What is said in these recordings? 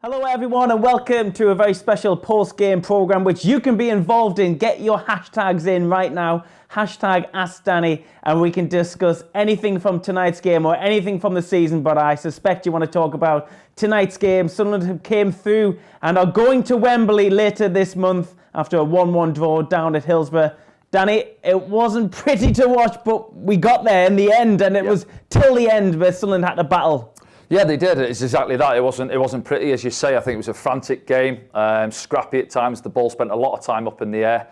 Hello everyone and welcome to a very special post-game programme which you can be involved in. Get your hashtags in right now, hashtag Ask Danny, and we can discuss anything from tonight's game or anything from the season, but I suspect you want to talk about tonight's game. Sunderland came through and are going to Wembley later this month after a 1-1 draw down at Hillsborough. Danny, it wasn't pretty to watch, but we got there in the end, and it was till the end where Sunderland had to battle. Yeah, they did. It's exactly that. It wasn't pretty, as you say. I think it was a frantic game, scrappy at times. The ball spent a lot of time up in the air,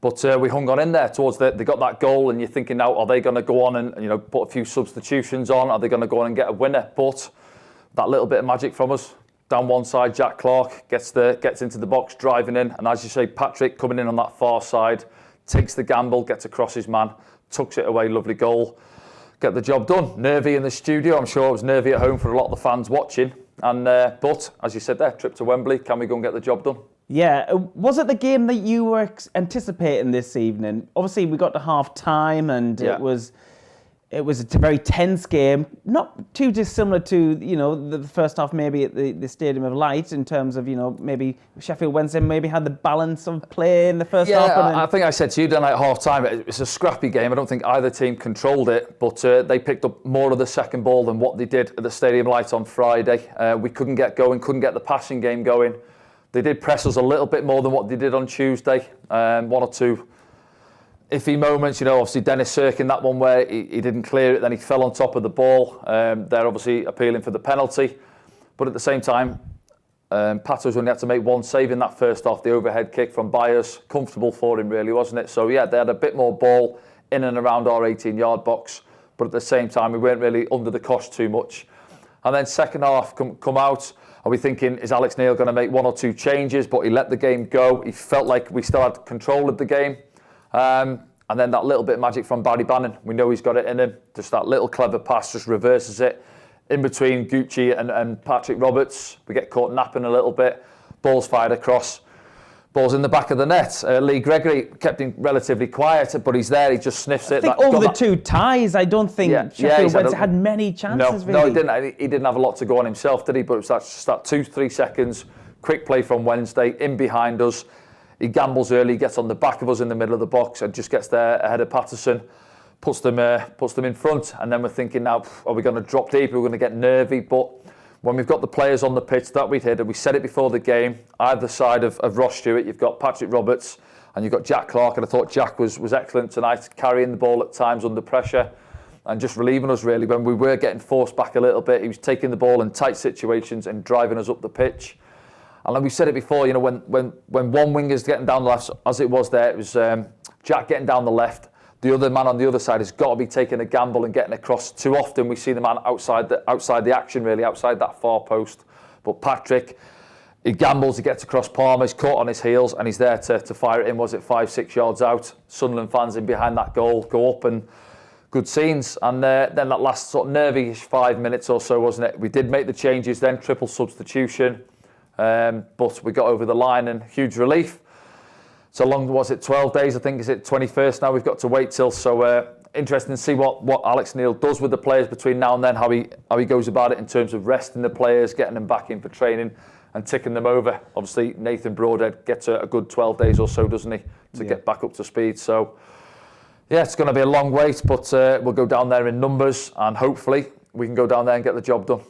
but we hung on in there towards they got that goal, and you're thinking now, are they going to go on and put a few substitutions on? Are they going to go on and get a winner? But that little bit of magic from us down one side, Jack Clark gets into the box, driving in, and as you say, Patrick coming in on that far side, takes the gamble, gets across his man, tucks it away, lovely goal. Get the job done. Nervy in the studio. I'm sure it was nervy at home for a lot of the fans watching. And but as you said there, trip to Wembley. Can we go and get the job done? Yeah. Was it the game that you were anticipating this evening? Obviously, we got to half time, and it was a very tense game. Not too dissimilar to the first half, maybe at the Stadium of Light, in terms of maybe Sheffield Wednesday maybe had the balance of play in the first half. Yeah, I think I said to you then at half time, it's a scrappy game. I don't think either team controlled it, but they picked up more of the second ball than what they did at the Stadium of Light on Friday. We couldn't get going, couldn't get the passing game going. They did press us a little bit more than what they did on Tuesday. One or two iffy moments, obviously Dennis Cirkin, that one where he didn't clear it, then he fell on top of the ball. They're obviously appealing for the penalty. But at the same time, Pato's only had to make one save in that first half, the overhead kick from Byers. Comfortable for him, really, wasn't it? So, yeah, they had a bit more ball in and around our 18-yard box. But at the same time, we weren't really under the cosh too much. And then second half come out. Are we thinking, is Alex Neil going to make one or two changes? But he let the game go. He felt like we still had control of the game. And then that little bit of magic from Barry Bannon. We know he's got it in him. Just that little clever pass just reverses it. In between Gucci and Patrick Roberts, we get caught napping a little bit. Ball's fired across. Ball's in the back of the net. Lee Gregory kept him relatively quiet, but he's there. He just sniffs it. I think over the two ties, I don't think Sheffield Wednesday had many chances. No, he didn't. He didn't have a lot to go on himself, did he? But it was just that 2-3 seconds, quick play from Wednesday, in behind us. He gambles early, gets on the back of us in the middle of the box and just gets there ahead of Patterson, puts them in front. And then we're thinking now, are we going to drop deep? Are we going to get nervy? But when we've got the players on the pitch that we'd hit, and we said it before the game, either side of Ross Stewart, you've got Patrick Roberts and you've got Jack Clark. And I thought Jack was excellent tonight, carrying the ball at times under pressure and just relieving us really. When we were getting forced back a little bit, he was taking the ball in tight situations and driving us up the pitch. And like we said it before, when one winger's getting down the left, as it was there, it was Jack getting down the left. The other man on the other side has got to be taking a gamble and getting across. Too often we see the man outside the action, really, outside that far post. But Patrick, he gambles, he gets across Palmer, he's caught on his heels, and he's there to fire it in. Was it 5-6 yards out? Sunderland fans in behind that goal go up, and good scenes. And then that last sort of nervy-ish 5 minutes or so, wasn't it? We did make the changes then, triple substitution. But we got over the line and huge relief. So long, was it 12 days? I think is it 21st now? We've got to wait till. So interesting to see what Alex Neil does with the players between now and then. How he goes about it in terms of resting the players, getting them back in for training, and ticking them over. Obviously, Nathan Broadhead gets a good 12 days or so, doesn't he, to get back up to speed? So yeah, it's going to be a long wait, but we'll go down there in numbers, and hopefully we can go down there and get the job done.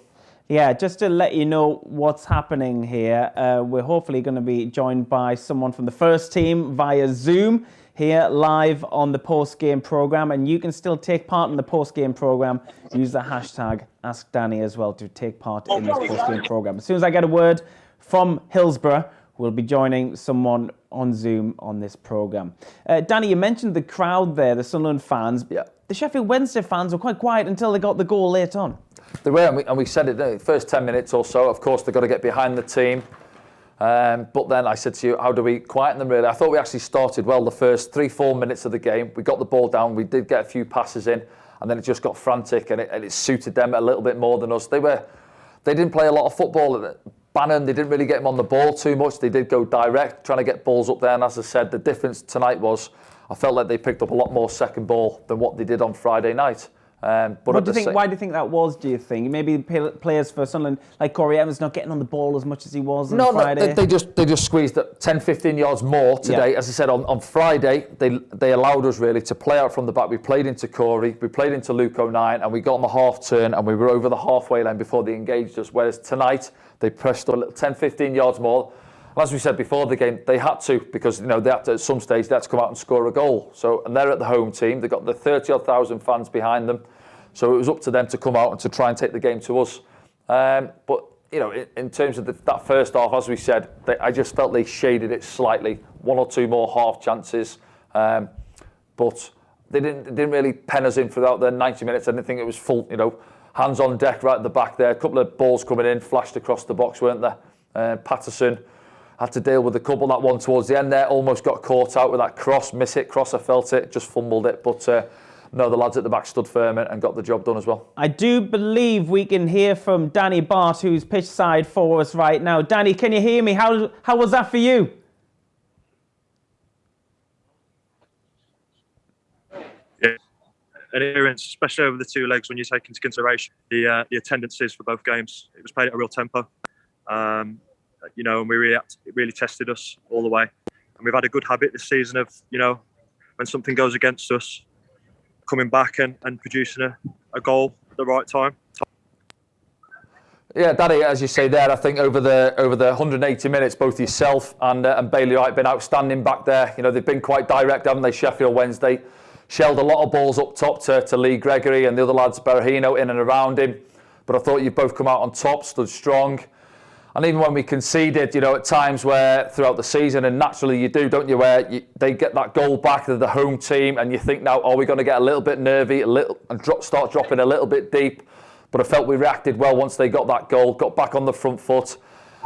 Yeah, just to let you know what's happening here, we're hopefully going to be joined by someone from the first team via Zoom here live on the post-game programme, and you can still take part in the post-game programme. Use the hashtag AskDanny as well to take part in this post-game programme. As soon as I get a word from Hillsborough, we'll be joining someone on Zoom on this programme. Danny, you mentioned the crowd there, the Sunderland fans. Yeah. The Sheffield Wednesday fans were quite quiet until they got the goal late on. They were, and we said it the first 10 minutes or so. Of course, they've got to get behind the team. But then I said to you, how do we quieten them really? I thought we actually started well the first 3-4 minutes of the game. We got the ball down. We did get a few passes in, and then it just got frantic, and it suited them a little bit more than us. They didn't play a lot of football. Bannon, they didn't really get him on the ball too much. They did go direct, trying to get balls up there. And as I said, the difference tonight was I felt like they picked up a lot more second ball than what they did on Friday night. But What do you think? Why do you think that was? Do you think maybe players for Sunderland like Corey Evans not getting on the ball as much as he was on Friday? No, they just squeezed 10, 15 yards more today. Yeah. As I said on Friday, they allowed us really to play out from the back. We played into Corey, we played into Luke O'Nien, and we got on the half turn, and we were over the halfway line before they engaged us. Whereas tonight they pressed a little 10, 15 yards more. And as we said before the game, they had to, because they had to, at some stage they had to come out and score a goal. So, and they're at the home team. They've got the 30-odd thousand fans behind them. So it was up to them to come out and to try and take the game to us. But in terms of that first half, as we said, I just felt they shaded it slightly. One or two more half chances, but they didn't really pen us in throughout the 90 minutes. I didn't think it was full, hands on deck right at the back there. A couple of balls coming in, flashed across the box, weren't there? Patterson had to deal with a couple. That one towards the end there almost got caught out with that cross, miss-hit cross. I felt it, just fumbled it, but. No, the lads at the back stood firm and got the job done as well. I do believe we can hear from Danny Bart, who's pitch side for us right now. Danny, can you hear me? How was that for you? Yeah, adherence, especially over the two legs when you take into consideration the attendances for both games. It was played at a real tempo, and we it really tested us all the way. And we've had a good habit this season of, when something goes against us, coming back and producing a goal at the right time. Yeah, Danny, as you say there, I think over the 180 minutes, both yourself and Bailey Wright have been outstanding back there. They've been quite direct, haven't they? Sheffield Wednesday shelled a lot of balls up top to Lee Gregory and the other lads, Berahino, in and around him. But I thought you've both come out on top, stood strong. And even when we conceded, at times where throughout the season, and naturally you do, don't you, where they get that goal back to the home team and you think now, are we going to get a little bit nervy, start dropping a little bit deep? But I felt we reacted well once they got that goal, got back on the front foot,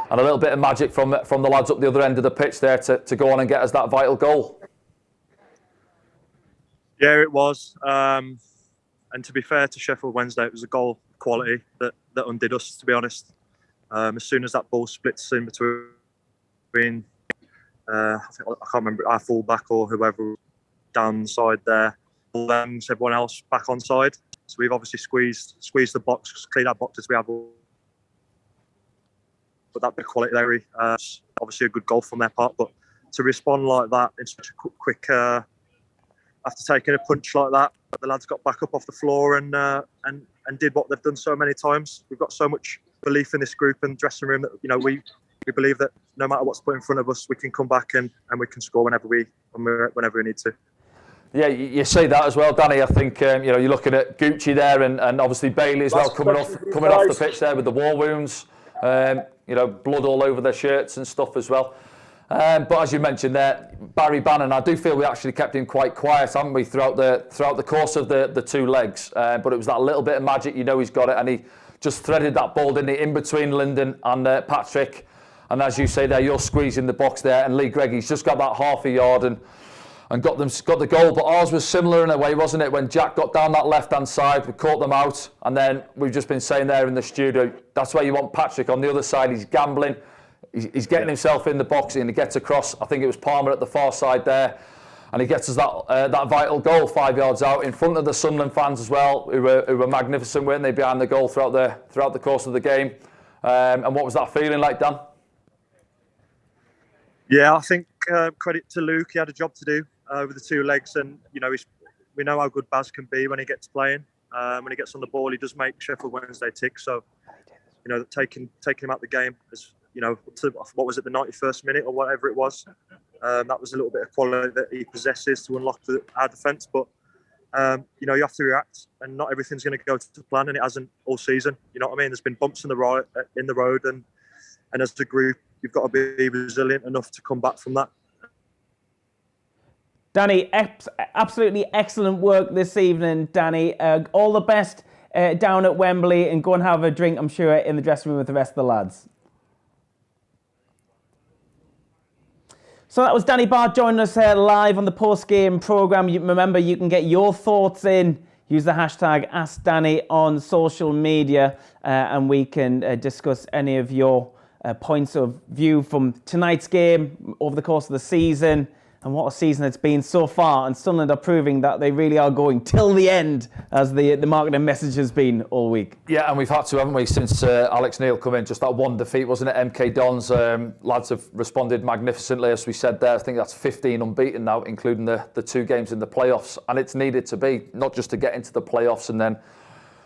and a little bit of magic from the lads up the other end of the pitch there to go on and get us that vital goal. Yeah, it was. And to be fair to Sheffield Wednesday, it was a goal quality that undid us, to be honest. As soon as that ball splits in between, I can't remember, our fullback or whoever down the side there, everyone else back on side. So we've obviously squeezed the box, cleared our boxes we have. But that big quality there, obviously a good goal from their part. But to respond like that in such a quick, after taking a punch like that, the lads got back up off the floor and did what they've done so many times. We've got so much belief in this group and dressing room that we believe that no matter what's put in front of us, we can come back and we can score whenever we need to. Yeah, you say that as well, Danny. I think you're looking at Gucci there and obviously Bailey as well coming off the pitch there with the war wounds, blood all over their shirts and stuff as well. But as you mentioned there, Barry Bannon, I do feel we actually kept him quite quiet, haven't we, throughout the course of the two legs. But it was that little bit of magic, he's got it, and he just threaded that ball, didn't he, in between Lyndon and Patrick. And as you say there, you're squeezing the box there, and Lee Greggy's just got that half a yard and got the goal. But ours was similar in a way, wasn't it? When Jack got down that left-hand side, we caught them out, and then we've just been saying there in the studio, that's where you want Patrick on the other side. He's gambling. He's getting himself in the box and he gets across. I think it was Palmer at the far side there. And he gets us that vital goal 5 yards out in front of the Sunderland fans as well, who were magnificent, weren't they, behind the goal throughout the course of the game. And what was that feeling like, Dan? Yeah, I think credit to Luke. He had a job to do over the two legs. And, we know how good Baz can be when he gets playing. When he gets on the ball, he does make Sheffield Wednesday tick. So, taking him out the game is... to, what was it, the 91st minute or whatever it was. That was a little bit of quality that he possesses to unlock our defence. But, you have to react and not everything's going to go to plan, and it hasn't all season. You know what I mean? There's been bumps in the road and as a group, you've got to be resilient enough to come back from that. Danny, absolutely excellent work this evening, Danny. All the best down at Wembley, and go and have a drink, I'm sure, in the dressing room with the rest of the lads. So that was Danny Bart joining us live on the post-game programme. Remember, you can get your thoughts in. Use the hashtag AskDanny on social media and we can discuss any of your points of view from tonight's game over the course of the season And what a season it's been so far, and Sunderland are proving that they really are going till the end, as the marketing message has been all week. Yeah, and we've had to, haven't we, since Alex Neil come in, just that one defeat, wasn't it? MK Dons, lads have responded magnificently, as we said there. I think that's 15 unbeaten now, including the 2 games in the playoffs, and it's needed to be, not just to get into the playoffs and then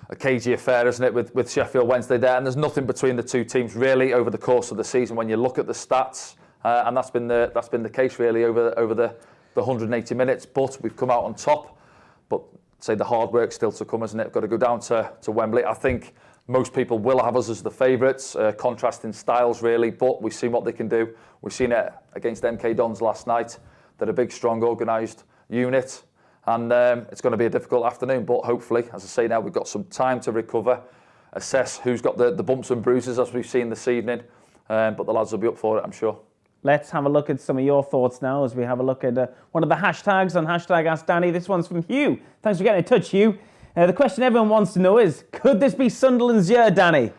a cagey affair, isn't it, with Sheffield Wednesday there, and there's nothing between the 2 teams really over the course of the season when you look at the stats. And that's been the case really over the 180 minutes. But we've come out on top. But say the hard work still to come, isn't it? Got to go down to Wembley. I think most people will have us as the favourites. Contrasting styles really, but we've seen what they can do. We've seen it against MK Dons last night. They're a big, strong, organised unit, and it's going to be a difficult afternoon. But hopefully, as I say now, we've got some time to recover, assess who's got the bumps and bruises as we've seen this evening. But the lads will be up for it, I'm sure. Let's have a look at some of your thoughts now as we have a look at one of the hashtags on #AskDanny. This one's from Hugh. Thanks for getting in touch, Hugh. The question everyone wants to know is, could this be Sunderland's year, Danny?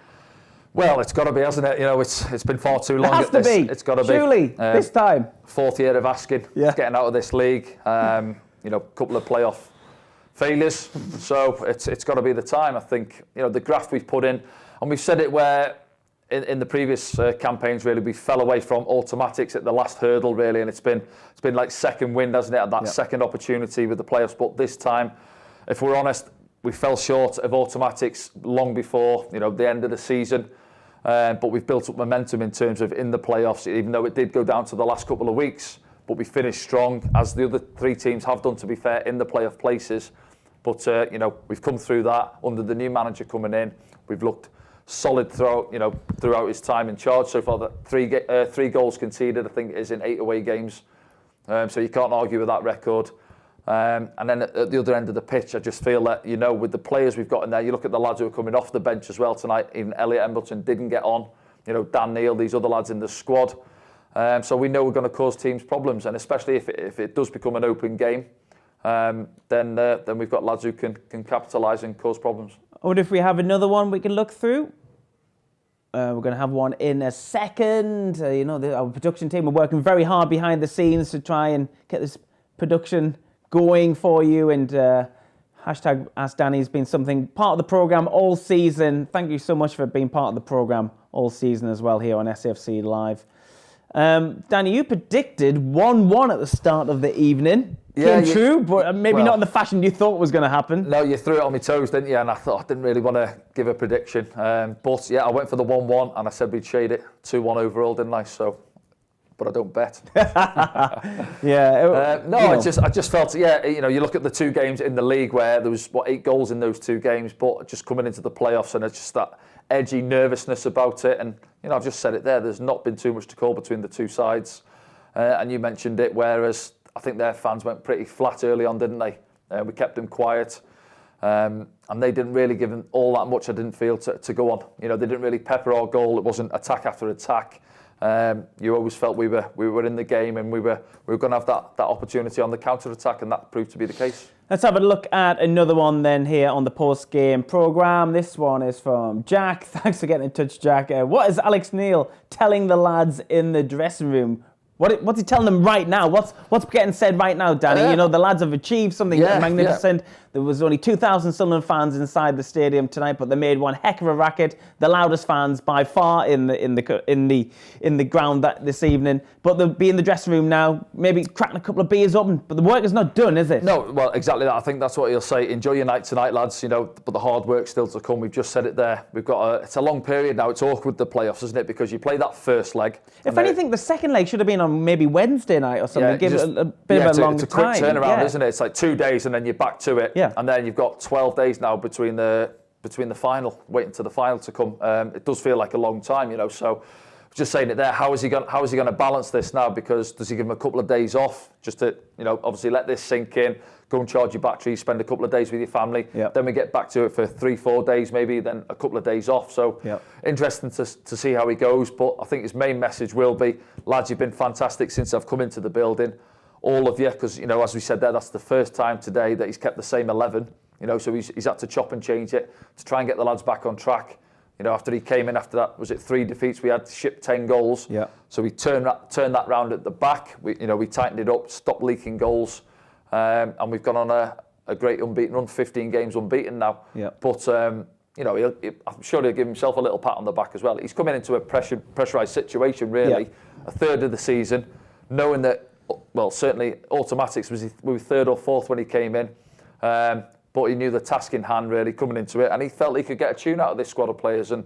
Well, it's got to be, hasn't it? You know, it's been far too long. It has to be. It's got to be. Surely, this time. 4th year of asking, getting out of this league. You know, couple of playoff failures. So it's got to be the time. I think, you know, the graft we've put in, and we've said it where in the previous campaigns, really, we fell away from automatics at the last hurdle, really, and it's been like second wind, hasn't it, at that second opportunity with the playoffs. But this time, if we're honest, we fell short of automatics long before, you know, the end of the season. But we've built up momentum in terms of in the playoffs, even though it did go down to the last couple of weeks. But we finished strong, as the other 3 teams have done, to be fair, in the playoff places. But you know, we've come through that under the new manager coming in. We've looked solid throughout his time in charge so far. That 3 goals conceded, I think, is in 8 away games. So you can't argue with that record. And then at the other end of the pitch, I just feel that, you know, with the players we've got in there, you look at the lads who are coming off the bench as well tonight. Even Elliot Embleton didn't get on. You know, Dan Neil, these other lads in the squad. So we know we're going to cause teams problems, and especially if it does become an open game, then we've got lads who can capitalise and cause problems. I wonder if we have another one we can look through. We're going to have one in a second. You know, our production team are working very hard behind the scenes to try and get this production going for you. And #AskDanny has been something part of the programme all season. Thank you so much for being part of the programme all season as well here on SFC Live. Danny, you predicted 1-1 at the start of the evening. Came true, but maybe not in the fashion you thought was going to happen. No, you threw it on my toes, didn't you? And I thought I didn't really want to give a prediction. But yeah, I went for the 1-1 and I said we'd shade it 2-1 overall, didn't I? So, but I don't bet. I just felt, you know, you look at the 2 games in the league where there was, 8 goals in those 2 games, but just coming into the playoffs and it's just that edgy nervousness about it. And, you know, I've just said it there, there's not been too much to call between the 2 sides. And you mentioned it, whereas I think their fans went pretty flat early on, didn't they? We kept them quiet. And they didn't really give them all that much, I didn't feel, to go on. You know, they didn't really pepper our goal. It wasn't attack after attack. You always felt we were in the game and we were going to have that opportunity on the counter-attack, and that proved to be the case. Let's have a look at another one then here on the post-game programme. This one is from Jack. Thanks for getting in touch, Jack. What is Alex Neil telling the lads in the dressing room? What's he telling them right now? What's getting said right now, Danny? You know, the lads have achieved something magnificent. Yeah. There was only 2,000 Sunderland fans inside the stadium tonight, but they made one heck of a racket. The loudest fans by far in the ground this evening. But they'll be in the dressing room now, maybe cracking a couple of beers open. But the work is not done, is it? No, well, exactly that. I think that's what he'll say. Enjoy your night tonight, lads. You know, but the hard work's still to come. We've just said it there. We've got it's a long period now. It's awkward, the playoffs, isn't it? Because you play that first leg. If anything, the second leg should have been on maybe Wednesday night or something. Give it a bit of a long time. It's a quick turnaround, isn't it? It's like 2 days and then you're back to it. Yeah. And then you've got 12 days now between the final, waiting to the final to come. It does feel like a long time, you know. So, just saying it there. How is he going to balance this now? Because does he give him a couple of days off just to, you know, obviously let this sink in, go and charge your batteries, spend a couple of days with your family. Yep. Then we get back to it for 3-4 days, maybe then a couple of days off. So interesting to see how he goes. But I think his main message will be, lads, you've been fantastic since I've come into the building. All of you, because, you know, as we said there, that's the first time today that he's kept the same 11. You know, so he's had to chop and change it to try and get the lads back on track. You know, after he came in after that, was it 3 defeats? We had shipped 10 goals. Yeah. So we turned that round at the back. We tightened it up, stopped leaking goals, and we've gone on a great unbeaten run, 15 games unbeaten now. Yeah. But you know, I'm sure he'll give himself a little pat on the back as well. He's coming into a pressurised situation, really, a third of the season, knowing that, well, certainly automatics we were 3rd or 4th when he came in. But he knew the task in hand, really, coming into it, and he felt he could get a tune out of this squad of players. And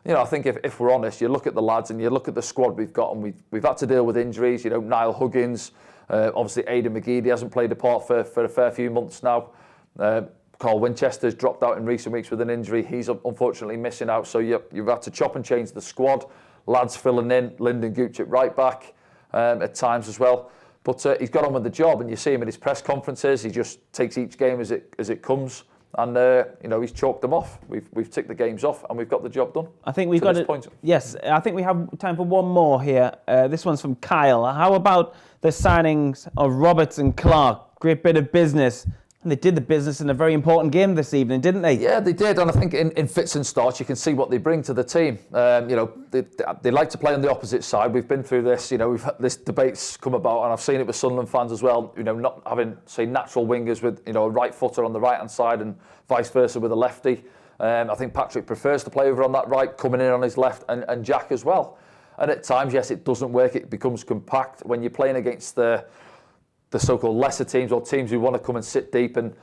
you know, I think if we're honest, you look at the lads and you look at the squad we've got, and we've had to deal with injuries. You know, Niall Huggins, obviously Aidan McGeady hasn't played a part for a fair few months now. Carl Winchester's dropped out in recent weeks with an injury. He's unfortunately missing out. So you've had to chop and change the squad. Lads filling in, Lyndon Gooch at right back at times as well. But he's got on with the job, and you see him at his press conferences. He just takes each game as it comes, and you know, he's chalked them off. We've ticked the games off, and we've got the job done. I think we've got it. Yes, I think we have time for one more here. This one's from Kyle. How about the signings of Roberts and Clark? Great bit of business. And they did the business in a very important game this evening, didn't they? Yeah, they did. And I think in fits and starts, you can see what they bring to the team. You know, they like to play on the opposite side. We've been through this. You know, we've had this debate's come about, and I've seen it with Sunderland fans as well. You know, not having, say, natural wingers with, you know, a right footer on the right-hand side and vice versa with a lefty. I think Patrick prefers to play over on that right, coming in on his left, and Jack as well. And at times, yes, it doesn't work. It becomes compact when you're playing against the so-called lesser teams, or teams who want to come and sit deep. And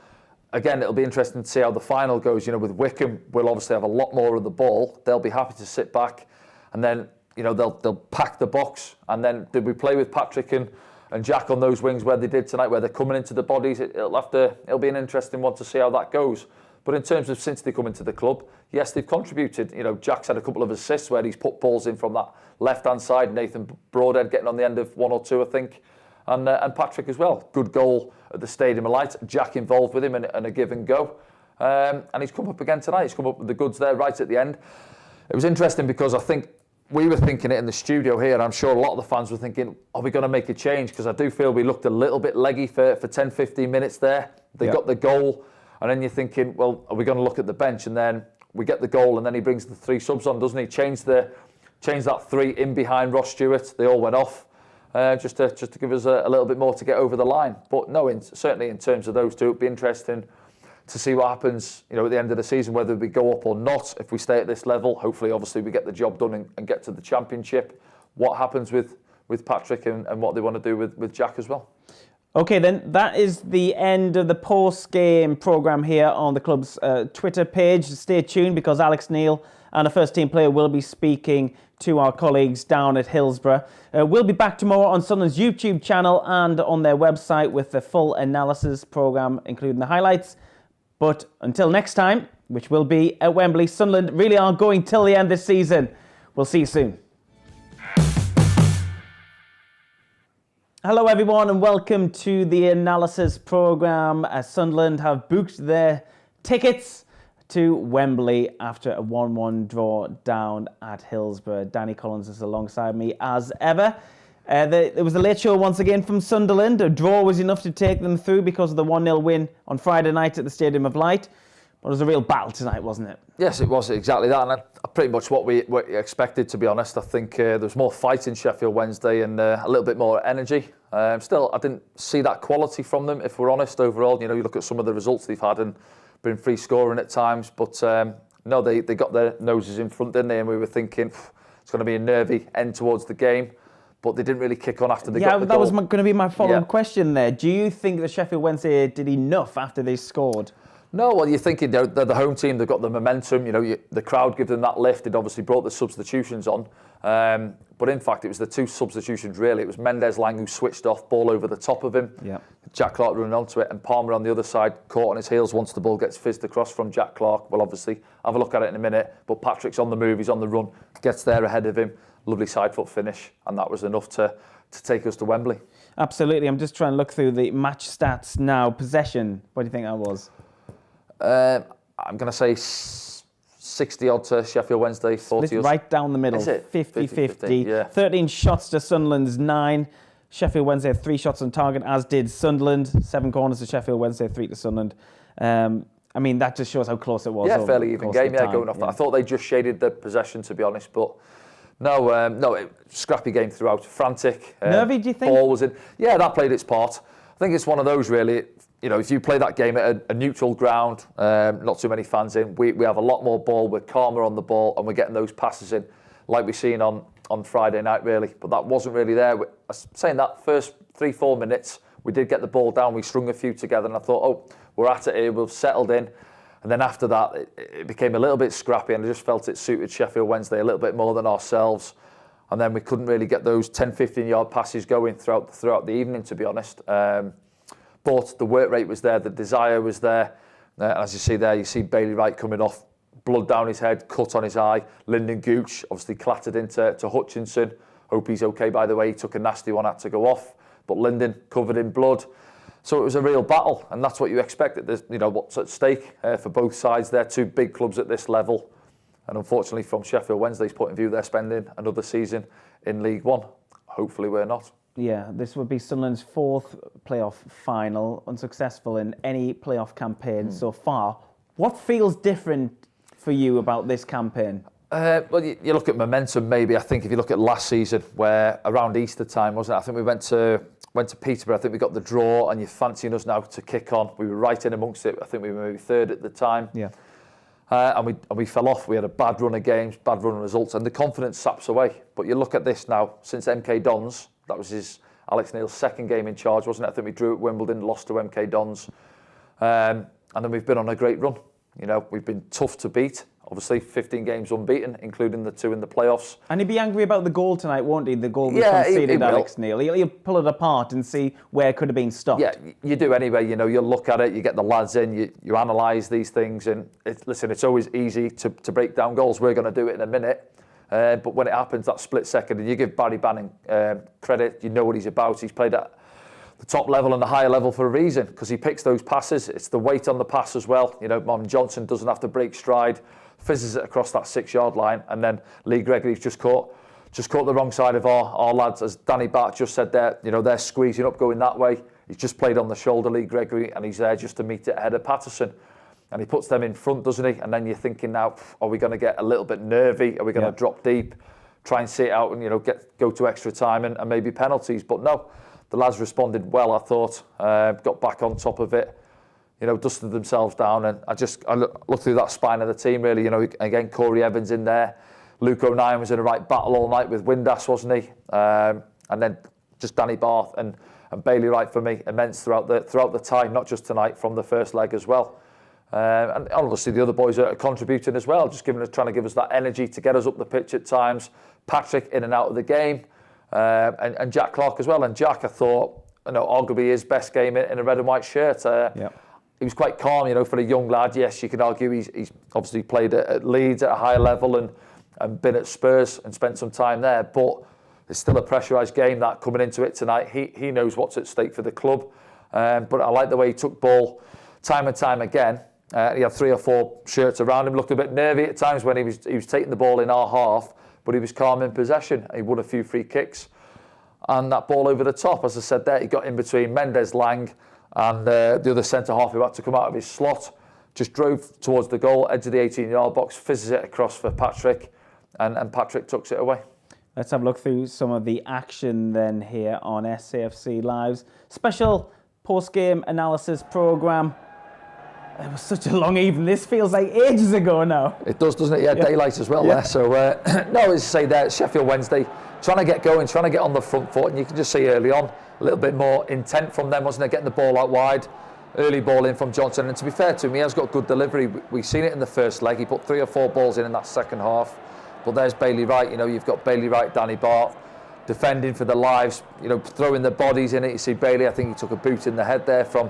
again, it'll be interesting to see how the final goes. You know, with Wickham, we'll obviously have a lot more of the ball. They'll be happy to sit back, and then, you know, they'll pack the box. And then did we play with Patrick and Jack on those wings where they did tonight, where they're coming into the bodies? It'll be an interesting one to see how that goes. But in terms of since they come into the club, yes, they've contributed. You know, Jack's had a couple of assists where he's put balls in from that left-hand side. Nathan Broadhead getting on the end of 1 or 2, I think. And Patrick as well. Good goal at the Stadium of Light. Jack involved with him and a give and go. And he's come up again tonight. He's come up with the goods there right at the end. It was interesting because I think we were thinking it in the studio here, and I'm sure a lot of the fans were thinking, are we going to make a change? Because I do feel we looked a little bit leggy for 10, 15 minutes there. They got the goal, and then you're thinking, well, are we going to look at the bench? And then we get the goal, and then he brings the 3 subs on, doesn't he? Changed that 3 in behind Ross Stewart. They all went off. Just to give us a little bit more to get over the line. But no, certainly in terms of those two, it'd be interesting to see what happens, you know, at the end of the season, whether we go up or not. If we stay at this level, hopefully, obviously, we get the job done and get to the Championship. What happens with Patrick and what they want to do with Jack as well. Okay, then that is the end of the post-game programme here on the club's Twitter page. Stay tuned, because Alex Neil and a first-team player will be speaking to our colleagues down at Hillsborough. We'll be back tomorrow on Sunderland's YouTube channel and on their website with the full analysis programme, including the highlights. But until next time, which will be at Wembley, Sunderland really are going till the end this season. We'll see you soon. Hello everyone, and welcome to the analysis programme, as Sunderland have booked their tickets to Wembley after a 1-1 draw down at Hillsborough. Danny Collins is alongside me as ever. There was a late show once again from Sunderland. A draw was enough to take them through because of the 1-0 win on Friday night at the Stadium of Light. But it was a real battle tonight, wasn't it? Yes, it was exactly that, and pretty much what we expected, to be honest. I think there was more fight in Sheffield Wednesday and a little bit more energy. Still, I didn't see that quality from them, if we're honest, overall. You know, you look at some of the results they've had and been free scoring at times, but no, they got their noses in front, didn't they? And we were thinking it's going to be a nervy end towards the game, but they didn't really kick on after they got the goal. Yeah, that was going to be my follow-up question there. Do you think that Sheffield Wednesday did enough after they scored? No, well, you're thinking they're the home team, they've got the momentum, you know, the crowd give them that lift. It obviously brought the substitutions on. But in fact, it was the 2 substitutions, really. It was Mendes-Lang who switched off, ball over the top of him. Yeah. Jack Clark running onto it, and Palmer on the other side, caught on his heels once the ball gets fizzed across from Jack Clark. We'll obviously have a look at it in a minute, but Patrick's on the move, he's on the run, gets there ahead of him. Lovely side foot finish, and that was enough to take us to Wembley. Absolutely. I'm just trying to look through the match stats now. Possession, what do you think that was? I'm going to say 60-odd to Sheffield Wednesday, 40 right down the middle. Is it? 50-50. Yeah. 13 shots to Sunderland's 9. Sheffield Wednesday had 3 shots on target, as did Sunderland. 7 corners to Sheffield Wednesday, 3 to Sunderland. I mean, that just shows how close it was. Yeah, fairly even game. Yeah, going off that. I thought they just shaded the possession, to be honest, but no, scrappy game throughout. Frantic. Nervy, do you think? Ball was in. Yeah, that played its part. I think it's one of those really. You know, if you play that game at a neutral ground, not too many fans in, we have a lot more ball. We're calmer on the ball, and we're getting those passes in, like we've seen on Friday night, really. But that wasn't really there. I was saying that first 3-4 minutes, we did get the ball down. We strung a few together, and I thought, oh, we're at it here. We've settled in. And then after that, it became a little bit scrappy, and I just felt it suited Sheffield Wednesday a little bit more than ourselves. And then we couldn't really get those 10, 15-yard passes going throughout the evening, to be honest. But the work rate was there, the desire was there. As you see there, you see Bailey Wright coming off, blood down his head, cut on his eye. Lyndon Gooch obviously clattered into Hutchinson. Hope he's okay, by the way. He took a nasty one, had to go off. But Lyndon covered in blood. So it was a real battle, and that's what you expected. There's, you know, what's at stake for both sides. They're two big clubs at this level. And unfortunately, from Sheffield Wednesday's point of view, they're spending another season in League One. Hopefully we're not. Yeah, this would be Sunderland's 4th playoff final, unsuccessful in any playoff campaign so far. What feels different for you about this campaign? Well, you look at momentum, maybe. I think if you look at last season, where around Easter time, wasn't it? I think we went to Peterborough. I think we got the draw, and you're fancying us now to kick on. We were right in amongst it. I think we were maybe 3rd at the time. Yeah. And we fell off. We had a bad run of games, bad run of results, and the confidence saps away. But you look at this now, since MK Dons, that was Alex Neil's 2nd game in charge, wasn't it? I think we drew at Wimbledon, lost to MK Dons. And then we've been on a great run. You know, we've been tough to beat. Obviously, 15 games unbeaten, including the 2 in the playoffs. And he'd be angry about the goal tonight, won't he? The goal was conceded, Alex Neil. He'll pull it apart and see where it could have been stopped. Yeah, you do anyway. You know, you'll look at it, you get the lads in, you analyse these things. And listen, it's always easy to break down goals. We're going to do it in a minute. But when it happens, that split second, and you give Barry Bannon credit, you know what he's about. He's played at the top level and the higher level for a reason, because he picks those passes. It's the weight on the pass as well. You know, Marvin Johnson doesn't have to break stride, fizzes it across that 6-yard line, and then Lee Gregory's just caught the wrong side of our lads. As Danny Bart just said there, you know, they're squeezing up, going that way. He's just played on the shoulder, Lee Gregory, and he's there just to meet it ahead of Patterson. And he puts them in front, doesn't he? And then you're thinking now, are we going to get a little bit nervy? Are we going to drop deep, try and sit out and, you know, go to extra time and maybe penalties? But no, the lads responded well, I thought. Got back on top of it, you know, dusted themselves down. And I looked through that spine of the team, really. You know, again, Corey Evans in there. Luke O'Nien was in a right battle all night with Windass, wasn't he? And then just Danny Barth and Bailey Wright for me, immense throughout the tie, not just tonight, from the first leg as well. And obviously the other boys are contributing as well, just trying to give us that energy to get us up the pitch at times. Patrick in and out of the game, and Jack Clark as well. And Jack, I thought, you know, arguably his best game in a red and white shirt. He was quite calm, you know, for a young lad. Yes, you can argue he's obviously played at Leeds at a higher level and been at Spurs and spent some time there. But it's still a pressurised game that coming into it tonight. He knows what's at stake for the club. But I like the way he took ball time and time again. He had 3 or 4 shirts around him, looked a bit nervy at times when he was taking the ball in our half, but he was calm in possession. He won a few free kicks. And that ball over the top, as I said there, he got in between Mendes Lang and the other centre-half who had to come out of his slot, just drove towards the goal, edge of the 18-yard box, fizzes it across for Patrick, and Patrick tucks it away. Let's have a look through some of the action then here on SAFC Live's special post-game analysis programme. It was such a long evening. This feels like ages ago now. It does, doesn't it? Yeah, daylight as well there. So, no, as I say there, Sheffield Wednesday, trying to get going, trying to get on the front foot. And you can just see early on, a little bit more intent from them, wasn't it? Getting the ball out wide. Early ball in from Johnson. And to be fair to him, he has got good delivery. We've seen it in the first leg. He put 3 or 4 balls in that second half. But there's Bailey Wright. You know, you've got Bailey Wright, Danny Barth, defending for their lives, you know, throwing their bodies in it. You see Bailey, I think he took a boot in the head there from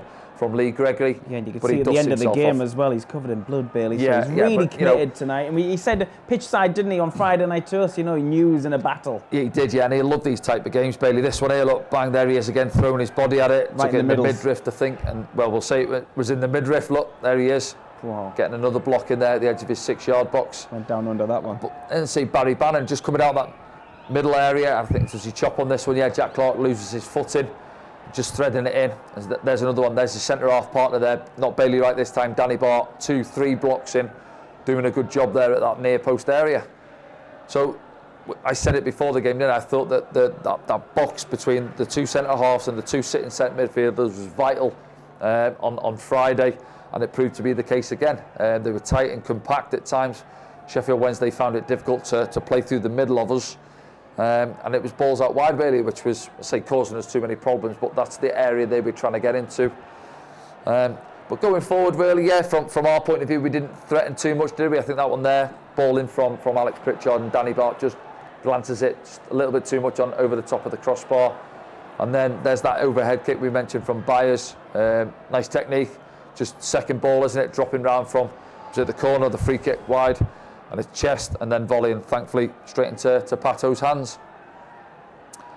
Lee Gregory. Yeah, and you can see at the end of the game as well, he's covered in blood, Bailey. So he's really committed tonight. And he said pitch side, didn't he, on Friday night to us, you know, he knew he was in a battle. Yeah, he did, yeah, and he loved these type of games, Bailey. This one here, look, bang, there he is again, throwing his body at it. Right took it in the midriff, I think, and, well, we'll say it was in the midriff. Look, there he is. Wow. Getting another block in there at the edge of his 6-yard box. Went down under that one. But then see Barry Bannon just coming out that middle area. I think does he chop on this one? Yeah, Jack Clark loses his footing. just threading it in. There's another one. There's the centre-half partner there. Not Bailey Wright this time. Danny Bart, 2-3 blocks in, doing a good job there at that near post area. So I said it before the game, didn't I? I thought that that box between the two centre-halves and the two sitting centre midfielders was vital on Friday, and it proved to be the case again. They were tight and compact at times. Sheffield Wednesday found it difficult to play through the middle of us. And it was balls out wide really, which was, causing us too many problems, but that's the area they were trying to get into. But going forward really, yeah, from our point of view, we didn't threaten too much, did we? I think that one there, ball in from Alex Pritchard, and Danny Bart just glances it just a little bit too much on over the top of the crossbar. And then there's that overhead kick we mentioned from Byers. Nice technique, just second ball, isn't it? Dropping round from the corner, the free kick wide, and his chest, and then volleying, thankfully, straight into Pato's hands.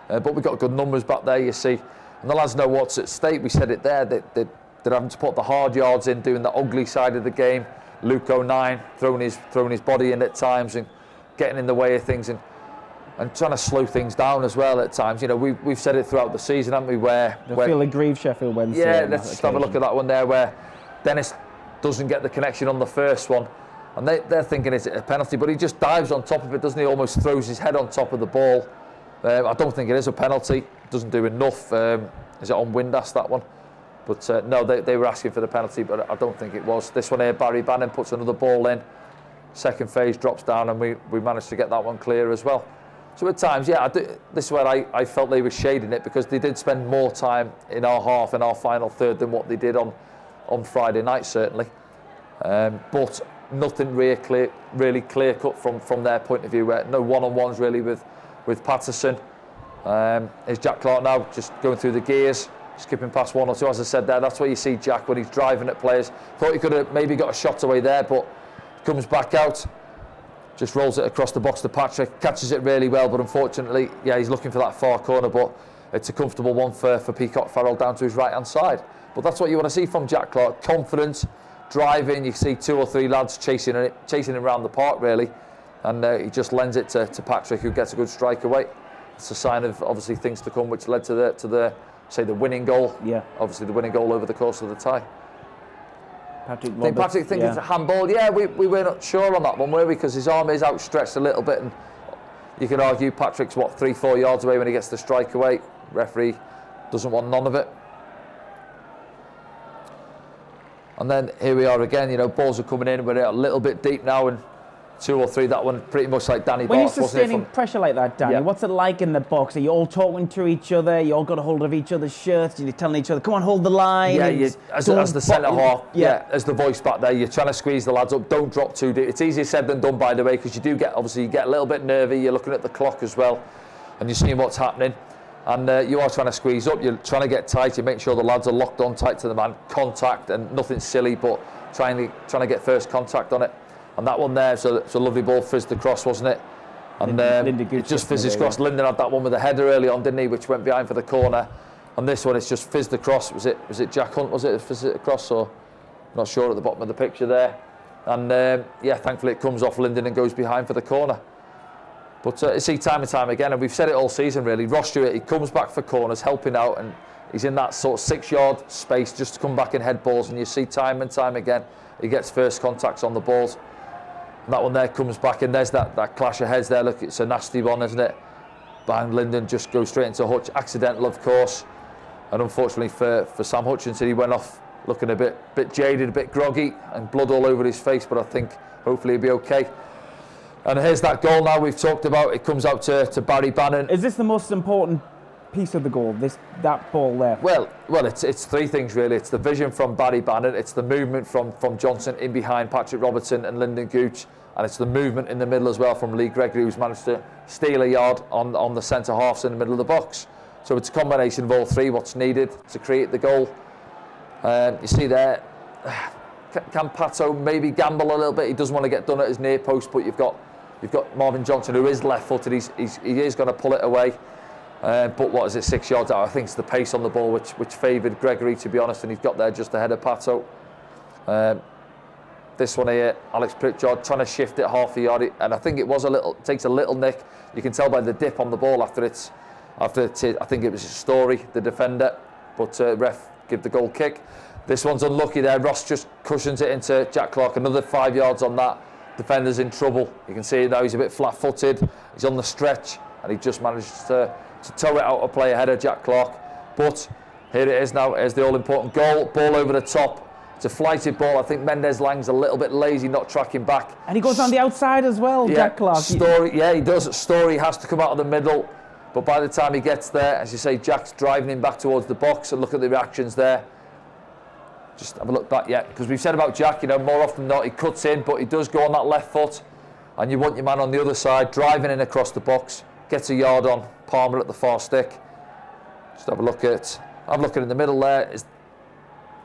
But we got good numbers back there, you see. And the lads know what's at stake. We said it there, they're having to put the hard yards in, doing the ugly side of the game. Luke O'Nien throwing his body in at times and getting in the way of things and trying to slow things down as well at times. You know, we've said it throughout the season, haven't we? Where feel aggrieved Sheffield Wednesday. Yeah, let's just have a look at that one there where Dennis doesn't get the connection on the first one. And they're thinking, is it a penalty? But he just dives on top of it, doesn't he? Almost throws his head on top of the ball. I don't think it is a penalty. Doesn't do enough. Is it on Windass, that one? But no, they were asking for the penalty, but I don't think it was. This one here, Barry Bannon puts another ball in. Second phase drops down, and we managed to get that one clear as well. So at times, yeah, this is where I felt they were shading it, because they did spend more time in our half, in our final third, than what they did on Friday night, certainly. But nothing really clear cut from their point of view. Where no one-on-ones really with Patterson. Is Jack Clark now just going through the gears, skipping past one or two? As I said there, that's where you see Jack when he's driving at players. Thought he could have maybe got a shot away there, but comes back out, just rolls it across the box to Patrick, catches it really well, but unfortunately, yeah, he's looking for that far corner, but it's a comfortable one for Peacock Farrell down to his right-hand side. But that's what you want to see from Jack Clark, confidence, driving. You see 2 or 3 lads chasing him around the park really, and he just lends it to Patrick, who gets a good strike away. It's a sign of obviously things to come, which led to the winning goal. Yeah. Obviously the winning goal over the course of the tie. Patrick thinks it's a handball. Yeah, we were not sure on that one, were we? Because his arm is outstretched a little bit, and you could argue Patrick's 3-4 yards away when he gets the strike away. Referee doesn't want none of it. And then here we are again, you know, balls are coming in, we're a little bit deep now, and 2 or 3, that one pretty much like Danny Bart. When you're sustaining pressure like that, Danny, what's it like in the box? Are you all talking to each other? You all got a hold of each other's shirts? You're telling each other, come on, hold the line? Yeah, as the centre-half, as the voice back there, you're trying to squeeze the lads up, don't drop too deep. It's easier said than done, by the way, because you get a little bit nervy, you're looking at the clock as well, and you're seeing what's happening. And you are trying to squeeze up, you're trying to get tight, you make sure the lads are locked on tight to the man, contact, and nothing silly, but trying to get first contact on it. And that one there, so it's a lovely ball, fizzed across, wasn't it? And it just fizzed across. Lyndon had that one with a header early on, didn't he, which went behind for the corner. And this one, it's just fizzed across. Was it Jack Hunt, was it, fizzed it across? Or not sure at the bottom of the picture there. And thankfully it comes off Lyndon and goes behind for the corner. But you see time and time again, and we've said it all season really, Ross Stewart, he comes back for corners, helping out, and he's in that sort of 6-yard space just to come back and head balls, and you see time and time again, he gets first contacts on the balls. And that one there comes back, and there's that clash of heads there. Look, it's a nasty one, isn't it? Behind Lyndon, just goes straight into Hutch. Accidental, of course. And unfortunately for Sam Hutchinson, he went off looking a bit jaded, a bit groggy, and blood all over his face, but I think hopefully he'll be okay. And here's that goal now we've talked about. It comes out to Barry Bannon. Is this the most important piece of the goal, that ball there? Well, it's 3 things really. It's the vision from Barry Bannon, it's the movement from Johnson in behind Patrick Robertson and Lyndon Gooch, and it's the movement in the middle as well from Lee Gregory, who's managed to steal a yard on the centre halves in the middle of the box. So it's a combination of all 3 what's needed to create the goal. You see there, can Pato maybe gamble a little bit? He doesn't want to get done at his near post, but you've got Marvin Johnson, who is left-footed. He is going to pull it away. But what is it, 6 yards out? I think it's the pace on the ball which favoured Gregory, to be honest, and he's got there just ahead of Pato. This one here, Alex Pritchard trying to shift it half a yard, and I think it takes a little nick. You can tell by the dip on the ball after it. I think it was Story, the defender, but ref give the goal kick. This one's unlucky there. Ross just cushions it into Jack Clarke. Another 5 yards on that. Defender's in trouble. You can see now he's a bit flat-footed. He's on the stretch, and he just manages to tow it out of play ahead of Jack Clarke. But here it is now. Here's the all-important goal. Ball over the top. It's a flighted ball. I think Mendez-Lang's a little bit lazy, not tracking back. And he goes on the outside as well, Jack Clarke. He does. Story has to come out of the middle. But by the time he gets there, as you say, Jack's driving him back towards the box. And look at the reactions there. Just have a look back, because we've said about Jack, more often than not, he cuts in, but he does go on that left foot. And you want your man on the other side, driving in across the box. Gets a yard on Palmer at the far stick. Just have a look at... I'm looking in the middle there.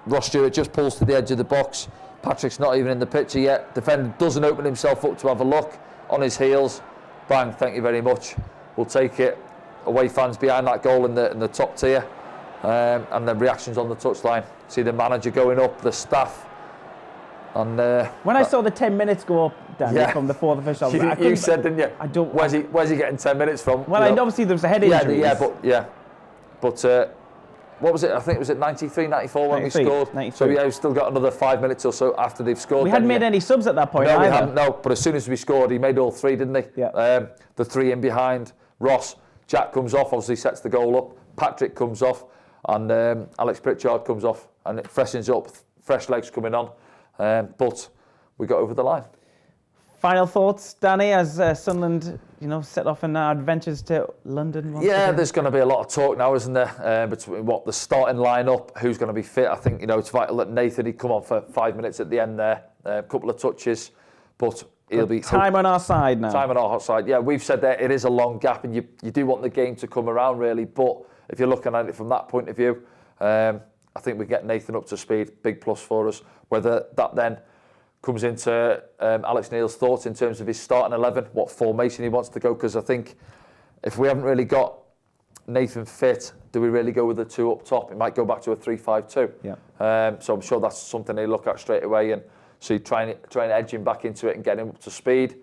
Ross Stewart just pulls to the edge of the box. Patrick's not even in the picture yet. Defender doesn't open himself up to have a look. On his heels. Bang, thank you very much. We'll take it. Away fans behind that goal in the top tier. And the reactions on the touchline. See the manager going up, the staff. And when I saw the 10 minutes go up, Danny, from the fourth official, you said, didn't you? I don't. Where's he getting 10 minutes from? Well, obviously there was a head injury. But what was it? I think it was at 93, 94 when we scored. 93. So we've still got another 5 minutes or so after they've scored. We hadn't made any subs at that point. No, either. We hadn't. No, but as soon as we scored, he made all three, didn't he? Yeah. The three in behind. Ross, Jack comes off. Obviously sets the goal up. Patrick comes off, and Alex Pritchard comes off, and it freshens up. Fresh legs coming on, but we got over the line. Final thoughts, Danny, as Sunderland, set off in our adventures to London? There's going to be a lot of talk now, isn't there, between the starting line-up, who's going to be fit. I think, it's vital that Nathan, he'd come on for 5 minutes at the end there, a couple of touches, but he'll be... Time on our side now. Time on our side, we've said that it is a long gap, and you do want the game to come around, really, but if you're looking at it from that point of view, I think we get Nathan up to speed, big plus for us. Whether that then comes into Alex Neil's thoughts in terms of his starting 11, what formation he wants to go, because I think if we haven't really got Nathan fit, do we really go with the two up top? It might go back to a 3-5-2. So I'm sure that's something they look at straight away, and so you try and edge him back into it and get him up to speed.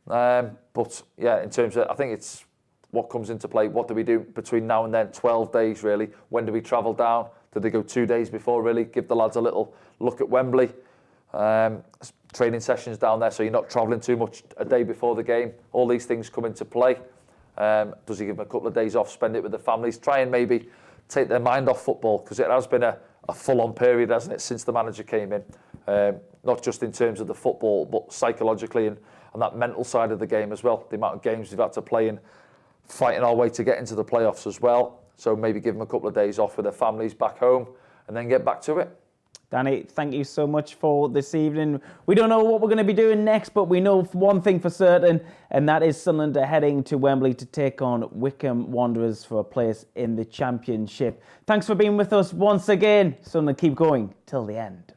But in terms of, I think it's what comes into play. What do we do between now and then? 12 days really. When do we travel down? Do they go 2 days before? Really give the lads a little look at Wembley. Training sessions down there, so you're not travelling too much a day before the game. All these things come into play. Does he give them a couple of days off, spend it with the families, try and maybe take their mind off football, because it has been a full-on period, hasn't it, since the manager came in. Not just in terms of the football, but psychologically and that mental side of the game as well. The amount of games we've had to play and fighting our way to get into the playoffs as well. So maybe give them a couple of days off with their families back home and then get back to it. Danny, thank you so much for this evening. We don't know what we're going to be doing next, but we know one thing for certain, and that is Sunderland are heading to Wembley to take on Wycombe Wanderers for a place in the Championship. Thanks for being with us once again. Sunderland, keep going till the end.